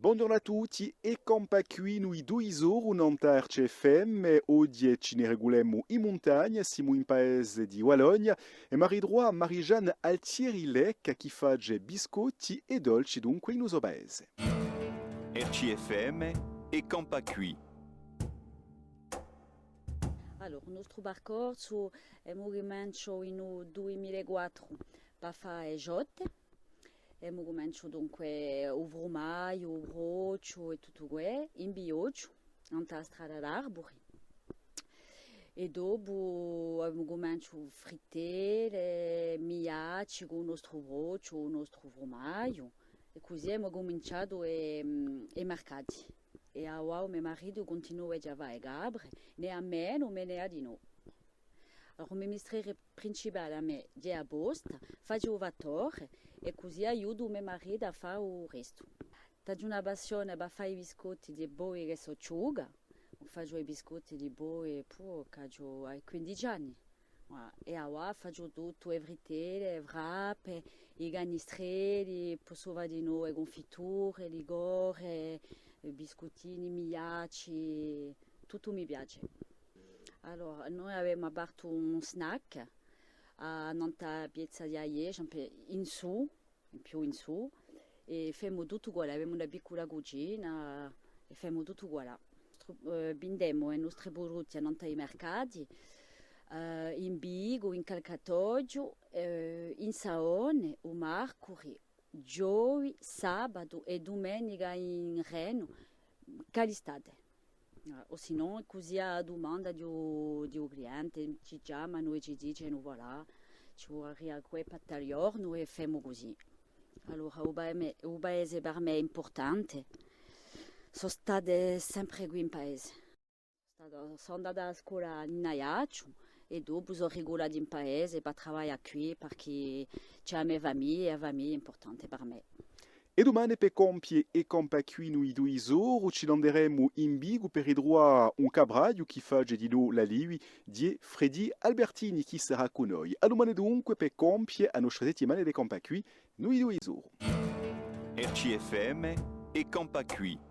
Buongiorno a tutti e campa qui noi 2 ore non CFM oggi ci ne regolemo in montagna, siamo in paese di Walogna e Marie-Droit Marie-Jeanne Altieri Lec chi fa biscotti e dolci dunque in uso paese. RCFM e Campa Qui. Allora, il nostro percorso è movimento in 2004 per fare Jotte. È un movimento dunque o vromaio, o brocio e tutto questo, in bioggio, nella strada d'Arbori. E dopo è un movimento fritte, miacci con il nostro brocio, il nostro vromaio. E così abbiamo cominciato i mercati. E ora mio marito continua a fare Gabre, né a meno, né a di no. Allora, il mio mestiere principale a me è a Bosta, faccio ovatore e così aiuto mio marito a fare il resto. Ho una passione per fare i biscotti di boi che si asciuga. Faccio i biscotti di boi ai 15 anni. E ora faccio tutto, le frittelle, le wrap, i ganistrelli, posso fare di nuovo le confiture, le gore, i biscottini, i migliacci, tutto mi piace. Allora, noi abbiamo aperto un snack a Nanta Piazza di Aiege, più in su, e facciamo tutto quello, abbiamo una piccola cucina e facciamo tutto quello. Vendiamo i nostri prodotti a Nanta ai mercati, in Bigo, in Calcatoggio, in Saone, o Marcuri, giovedì, sabato e domenica in Reno, Calistate. O se no, così a domanda di un cliente ci chiamano e ci dicono voilà, ci vorrei quel battaglione, noi facciamo così. Allora, il paese per me è importante. Sono stata sempre qui in paese. Sono andata a scuola in Ajaccio e dopo sono regolata in paese per lavorare qui perché c'è la mia famiglia e la famiglia è importante per me. E domani per compiere e campa qui noi 2 ore ci andremo in Bigo per ridroit un cabraio chi fa di lo la livi di Freddy Albertini chi sarà con noi. A domani dunque per compiere a nostra settimana di campa qui noi 2 ore. RCFM e Campa Qui.